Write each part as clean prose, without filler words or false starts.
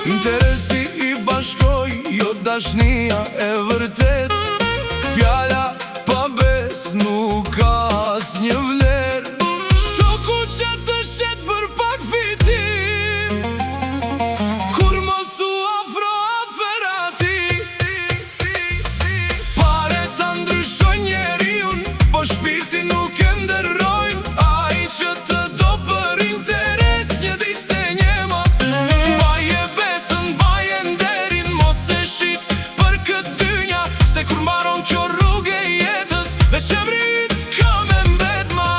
Interesi i bashkoj, jo dashnia e vërtet. Fjala pa bes nuk ka asnjë vlerë. Shoku që të shet për pak fitim, kur mos u afro afer ati. Pare ta ndryshojnë njeriun, po shpirti nuk e ndërrojnë. Ai që të do për interes një diste njema, baje besën, baje nderin, mos e shit për këtë dynja. Se kur mbaron kjo rrugë e jetës, veç e vrit ka me mbet ma.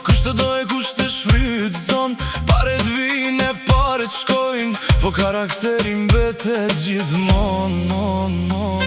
Kusht të dojë, kusht të shfryt zon, paret vijnë e paret shkojnë, po karakterin betet gjithmon.